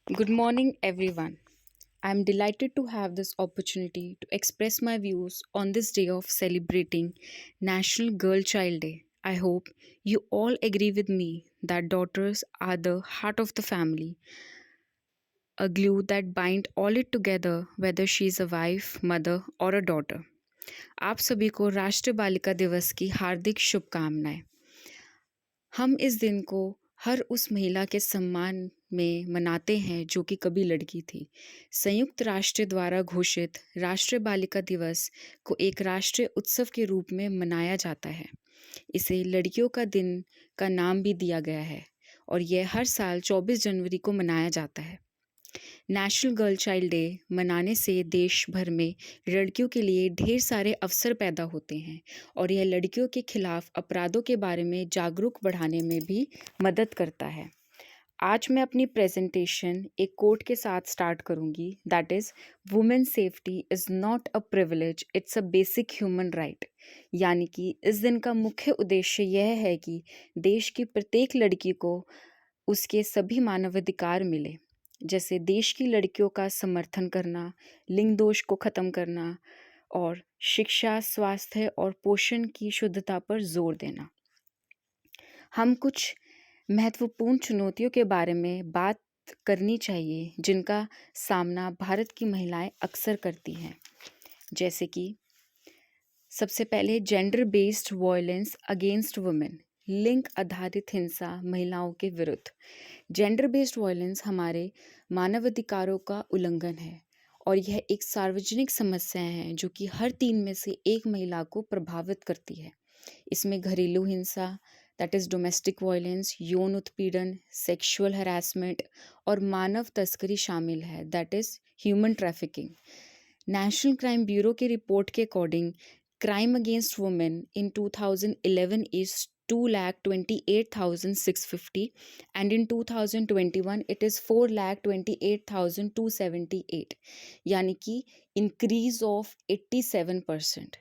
Good morning, everyone. I'm delighted to have this opportunity to express my views on this day of celebrating National Girl Child Day. I hope you all agree with me that daughters are the heart of the family, a glue that binds all it together, whether she's a wife, mother, or a daughter. आप सभी को राष्ट्रीय बालिका दिवस की हार्दिक शुभकामनाएं। हम इस दिन को हर उस महिला के सम्मान में मनाते हैं जो कि कभी लड़की थी। संयुक्त राष्ट्र द्वारा घोषित राष्ट्रीय बालिका दिवस को एक राष्ट्रीय उत्सव के रूप में मनाया जाता है। इसे लड़कियों का दिन का नाम भी दिया गया है और यह हर साल 24 जनवरी को मनाया जाता है। नेशनल गर्ल चाइल्ड डे मनाने से देश भर में लड़कियों के लिए ढेर सारे अवसर पैदा होते हैं और यह लड़कियों के खिलाफ अपराधों के बारे में जागरूक बढ़ाने में भी मदद करता है। आज मैं अपनी प्रेजेंटेशन एक कोट के साथ स्टार्ट करूंगी, that is women safety is not a privilege, it's a basic human right. यानी कि इस दिन का मुख्य उद्देश्य यह है कि देश की प्रत्येक लड़की को उसके सभी मानवाधिकार मिले, जैसे देश की लड़कियों का समर्थन करना, लिंग दोष को खत्म करना और शिक्षा, स्वास्थ्य और पोषण की शुद्धता पर जोर देना। हम कुछ महत्वपूर्ण चुनौतियों के बारे में बात करनी चाहिए जिनका सामना भारत की महिलाएं अक्सर करती हैं, जैसे कि सबसे पहले gender based violence against women, लिंग आधारित हिंसा महिलाओं के विरुद्ध। जेंडर बेस्ड वायलेंस हमारे मानवाधिकारों का उल्लंघन है और यह एक सार्वजनिक समस्या है जो कि हर 3 में से एक महिला को प्रभावित करती है। इसमें घरेलू हिंसा, दैट इज डोमेस्टिक वायलेंस, यौन उत्पीड़न, सेक्सुअल हरासमेंट और मानव तस्करी शामिल है, that is human trafficking. National crime bureau की रिपोर्ट के according crime against women in 2011 is 2,28,650 and in 2021 it is 4,28,278, यानी कि इंक्रीज ऑफ 87%।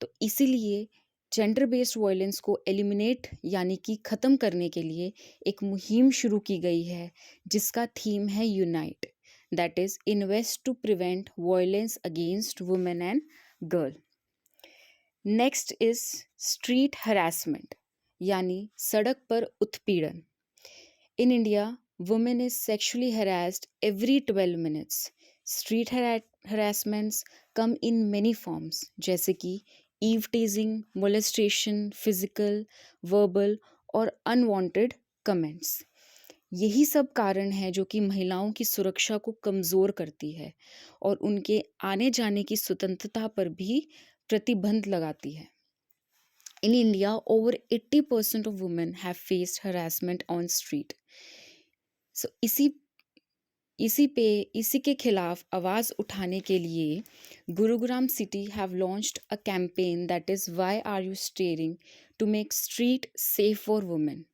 तो इसीलिए जेंडर बेस्ड वायलेंस को एलिमिनेट यानी कि ख़त्म करने के लिए एक मुहिम शुरू की गई है जिसका थीम है unite, that is invest to prevent violence against women and girl. Next is street harassment यानी सड़क पर उत्पीड़न। In India women is sexually harassed every 12 minutes. Street harassments come in many forms, जैसे कि eve teasing, molestation, physical, verbal और unwanted comments. यही सब कारण है जो कि महिलाओं की सुरक्षा को कमज़ोर करती है और उनके आने जाने की स्वतंत्रता पर भी प्रतिबंध लगाती है। In India, over 80% of women have faced harassment on street. So इसी के खिलाफ आवाज़ उठाने के लिए Gurugram city have launched a campaign that is Why Are You Staring, to make street safe for women,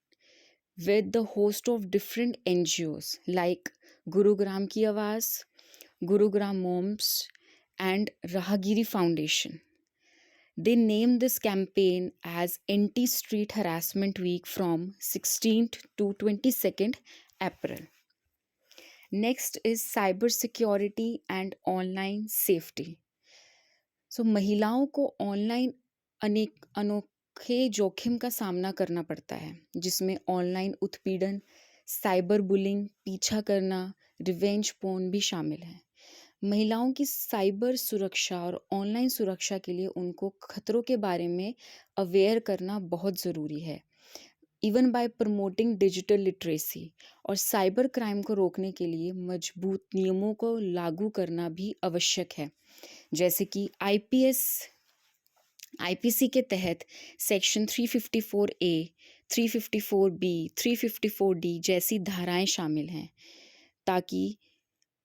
with the host of different NGOs like Gurugram Ki Awaaz, Gurugram Moms and Rahagiri Foundation. They named this campaign as Anti-Street Harassment Week from 16th to 22nd April. Next is cyber security and online safety. So महिलाओं को online अनोखे जोखिम का सामना करना पड़ता है, जिसमें ऑनलाइन उत्पीड़न, साइबर बुलिंग, पीछा करना, रिवेंज पोर्न भी शामिल है। महिलाओं की साइबर सुरक्षा और ऑनलाइन सुरक्षा के लिए उनको खतरों के बारे में अवेयर करना बहुत ज़रूरी है, even bye promoting digital literacy. और साइबर क्राइम को रोकने के लिए मजबूत नियमों को लागू करना भी आवश्यक है, जैसे कि आईपीसी के तहत सेक्शन 354A, 354B, 354D जैसी धाराएं शामिल हैं, ताकि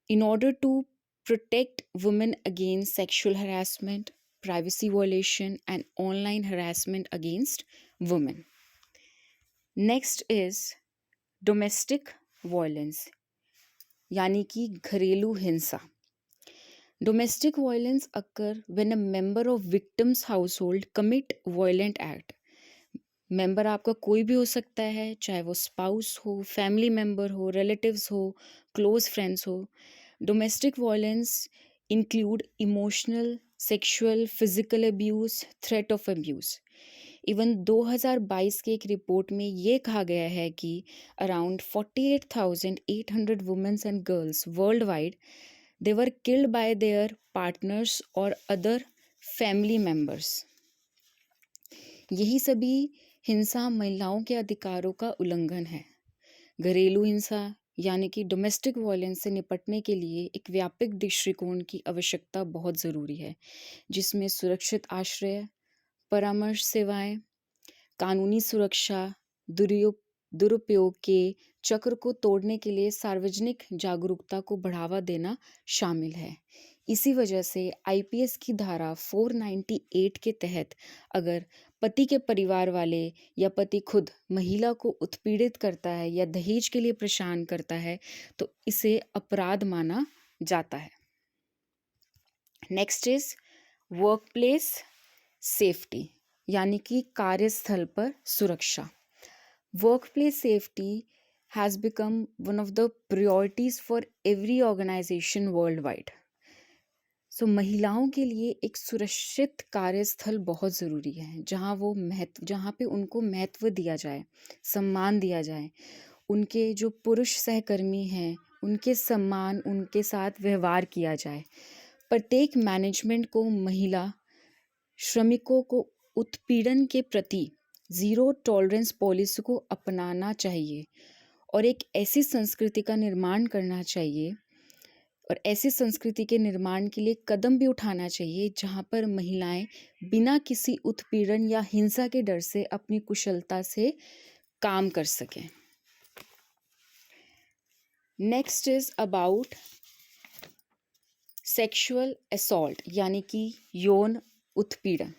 in order to protect women against sexual harassment, privacy violation, and online harassment against women. Next is domestic violence, यानी कि घरेलू हिंसा. Domestic violence occur when a member of victim's household commit violent act. Member आपका कोई भी हो सकता है, चाहे वो स्पाउस हो, फैमिली मेंबर हो, रिलेटिव्स हो, क्लोज फ्रेंड्स हो। Domestic violence include emotional, sexual, physical abuse, threat of abuse. Even 2022 की एक रिपोर्ट में ये कहा गया है कि around 48,800 womens and girls world wide they were killed by their partners और अदर फैमिली मेंबर्स। यही सभी हिंसा महिलाओं के अधिकारों का उल्लंघन है। घरेलू हिंसा यानी कि डोमेस्टिक वायलेंस से निपटने के लिए एक व्यापक दृष्टिकोण की आवश्यकता बहुत ज़रूरी है, जिसमें सुरक्षित आश्रय, परामर्श सेवाएं, कानूनी सुरक्षा, दुरुयो दुरुपयोग के चक्र को तोड़ने के लिए सार्वजनिक जागरूकता को बढ़ावा देना शामिल है। इसी वजह से आईपीएस की धारा 498 के तहत अगर पति के परिवार वाले या पति खुद महिला को उत्पीड़ित करता है या दहेज के लिए परेशान करता है तो इसे अपराध माना जाता है। Next is work place safety यानी कि कार्यस्थल पर सुरक्षा। Workplace safety has become one of the priorities for every organization worldwide. सो महिलाओं के लिए एक सुरक्षित कार्यस्थल बहुत ज़रूरी है, जहाँ पे उनको महत्व दिया जाए, सम्मान दिया जाए। उनके जो पुरुष सहकर्मी हैं उनके सम्मान उनके साथ व्यवहार किया जाए। प्रत्येक मैनेजमेंट को महिला श्रमिकों को उत्पीड़न के प्रति ज़ीरो टॉलरेंस पॉलिसी को अपनाना चाहिए और एक ऐसी संस्कृति का निर्माण करना चाहिए और ऐसी संस्कृति के निर्माण के लिए कदम भी उठाना चाहिए जहां पर महिलाएं बिना किसी उत्पीड़न या हिंसा के डर से अपनी कुशलता से काम कर सकें। Next is about sexual assault यानी कि यौन उत्पीड़न।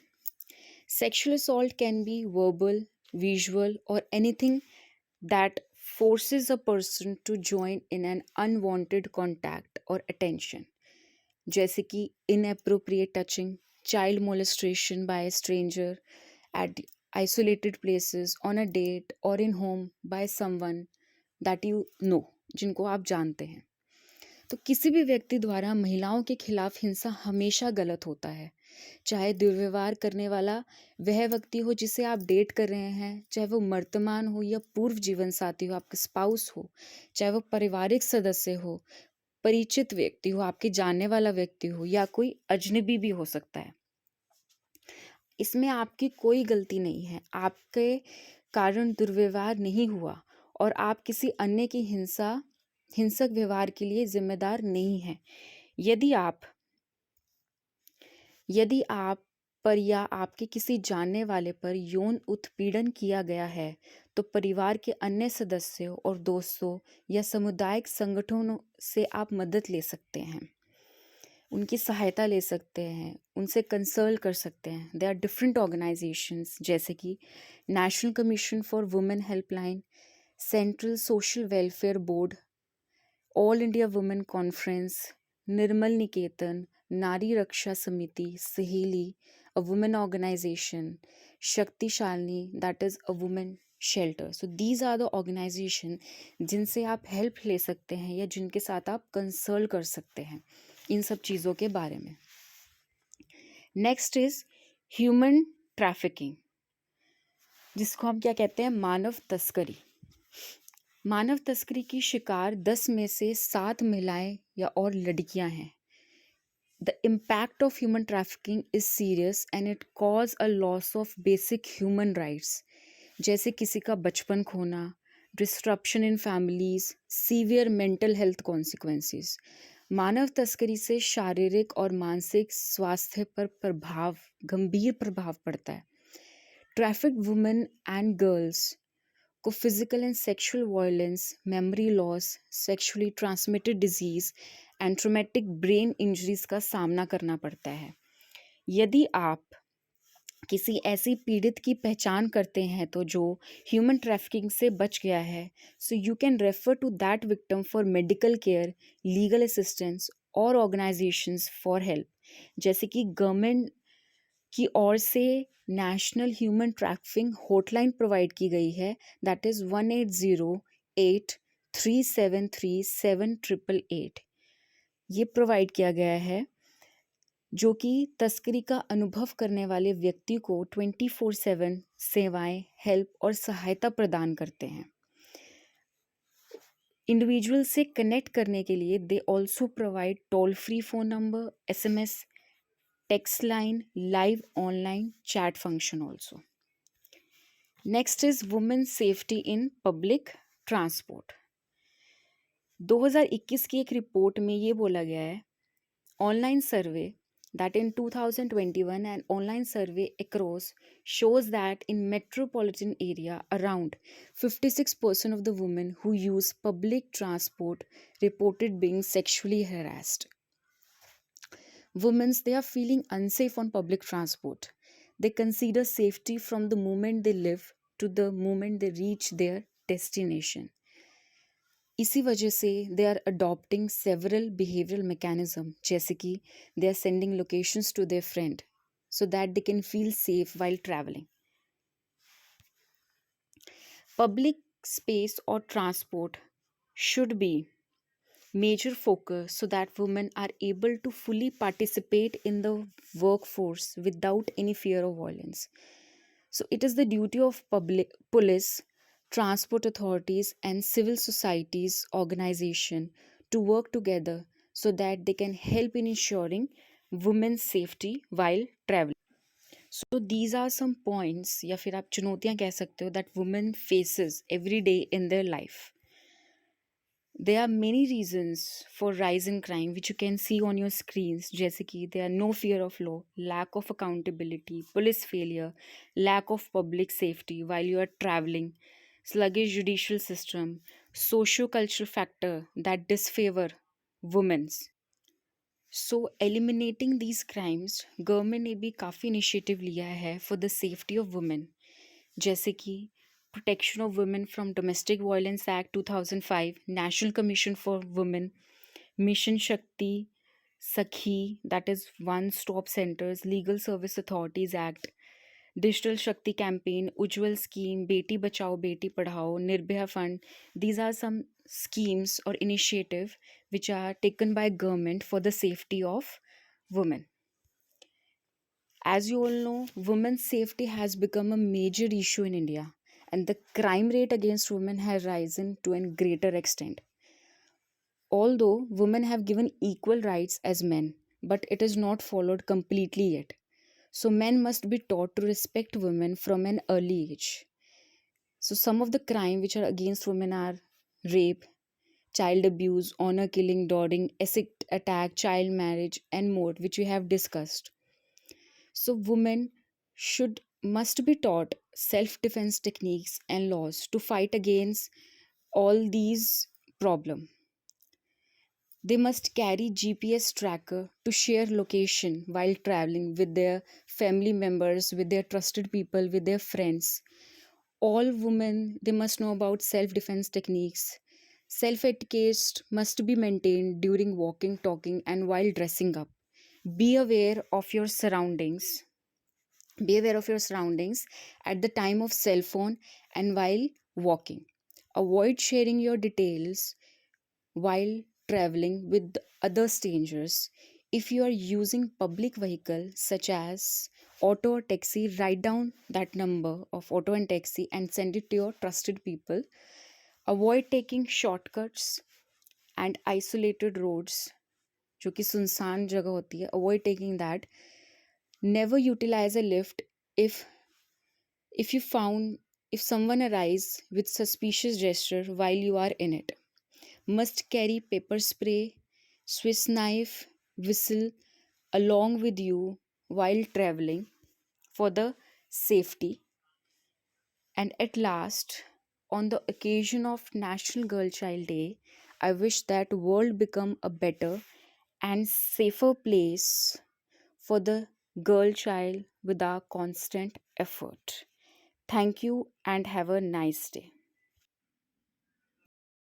Sexual assault can be verbal, visual, or anything that forces a person to join in an unwanted contact or attention, जैसे कि inappropriate touching, child molestation by a stranger at isolated places, on a date, or in home by someone that you know, जिनको आप जानते हैं। तो किसी भी व्यक्ति द्वारा महिलाओं के खिलाफ हिंसा हमेशा गलत होता है, चाहे दुर्व्यवहार करने वाला वह व्यक्ति हो जिसे आप डेट कर रहे हैं, चाहे वो वर्तमान हो या पूर्व जीवन साथी हो, आपका स्पाउस हो, चाहे वो पारिवारिक सदस्य हो, परिचित व्यक्ति हो, आपके जानने वाला व्यक्ति हो या कोई अजनबी भी हो सकता है। इसमें आपकी कोई गलती नहीं है, आपके कारण दुर्व्यवहार नहीं हुआ और आप किसी अन्य की हिंसक व्यवहार के लिए जिम्मेदार नहीं हैं। यदि आप पर या आपके किसी जानने वाले पर यौन उत्पीड़न किया गया है तो परिवार के अन्य सदस्यों और दोस्तों या सामुदायिक संगठनों से आप मदद ले सकते हैं, उनकी सहायता ले सकते हैं, उनसे कंसल्ट कर सकते हैं। दे आर डिफरेंट ऑर्गेनाइजेशंस जैसे कि national commission for women helpline, central social welfare board, all India women conference, Nirmal Niketan, Nari Raksha Samiti, Saheli, a women organisation, Shaktishalini that is a women shelter. So these are the organisation जिनसे आप help ले सकते हैं या जिनके साथ आप कंसल्ट कर सकते हैं इन सब चीज़ों के बारे में। नेक्स्ट इज ह्यूमन ट्रैफिकिंग, जिसको हम क्या कहते हैं, मानव तस्करी। मानव तस्करी की शिकार 10 में से 7 महिलाएं या और लड़कियां हैं। The impact of human trafficking is serious and it cause a loss of basic human rights, जैसे किसी का बचपन खोना, disruption in families, severe mental health consequences। मानव तस्करी से शारीरिक और मानसिक स्वास्थ्य पर गंभीर प्रभाव पड़ता है। ट्रैफिक्ड वुमेन एंड गर्ल्स को physical and sexual violence, memory loss, sexually transmitted disease and traumatic brain injuries का सामना करना पड़ता है। यदि आप किसी ऐसी पीड़ित की पहचान करते हैं तो जो ह्यूमन ट्रैफिकिंग से बच गया है, so you can refer to that victim for medical care, legal assistance और ऑर्गेनाइजेशंस फॉर हेल्प, जैसे कि गवर्नमेंट की ओर से national human trafficking hotline provide की गई है, दैट इज़ 1808373788। ये प्रोवाइड किया गया है, जो कि तस्करी का अनुभव करने वाले व्यक्ति को 24/7 सेवाएं, हेल्प और सहायता प्रदान करते हैं। इंडिविजुअल से कनेक्ट करने के लिए they also provide toll free phone number, SMS, text line, live online chat function also. Next is women's safety in public transport. 2021 की एक रिपोर्ट में ये बोला गया है, online survey that in 2021 an online survey across shows that in metropolitan area around 56% of the women who use public transport reported being sexually harassed. Women, they are feeling unsafe on public transport. They consider safety from the moment they live to the moment they reach their destination. इसी वजह से they are adopting several behavioral mechanism, जैसे कि they are sending locations to their friend so that they can feel safe while traveling. Public space or transport should be major focus so that women are able to fully participate in the workforce without any fear of violence. So it is the duty of public police, transport authorities and civil societies organization to work together so that they can help in ensuring women's safety while traveling. So these are some points या फिर आप चुनौतियां कह सकते हो that women faces every day in their life. There are many reasons for rise in crime which you can see on your screens, जैसे कि there are no fear of law, lack of accountability, police failure, lack of public safety while you are traveling, sluggish judicial system, socio-cultural factor that disfavor women. So eliminating these crimes, government ने भी काफ़ी initiative लिया है for the safety of women, जैसे कि Protection of Women from Domestic Violence Act 2005, National Commission for Women, Mission Shakti, Sakhi, that is One Stop Centers, Legal Service Authorities Act, Digital Shakti Campaign, Ujjwal Scheme, Beti Bachao, Beti Padhao, Nirbhaya Fund. These are some schemes or initiative which are taken by government for the safety of women. As you all know, women's safety has become a major issue in India, and the crime rate against women has risen to a greater extent. Although women have given equal rights as men, but it is not followed completely yet. So men must be taught to respect women from an early age. So some of the crime which are against women are rape, child abuse, honor killing, dowding, acid attack, child marriage, and more, which we have discussed. So women should must be taught self-defense techniques and laws to fight against all these problems. They must carry GPS tracker to share location while traveling with their family members, with their trusted people, with their friends. All women, they must know about self-defense techniques. Self-etiquette must be maintained during walking, talking, and while dressing up. Be aware of your surroundings. Be aware of your surroundings at the time of cell phone and while walking. Avoid sharing your details while traveling with other strangers. If you are using public vehicle such as auto or taxi, write down that number of auto and taxi and send it to your trusted people. Avoid taking shortcuts and isolated roads जो कि सुनसान जगह होती है. Avoid taking that. Never utilize a lift if you found if someone arrives with suspicious gesture while you are in it. Must carry pepper spray, Swiss knife, whistle along with you while traveling for the safety. And at last, on the occasion of National Girl Child Day, I wish that world become a better and safer place for the girl child with our constant effort. Thank you and have a nice day.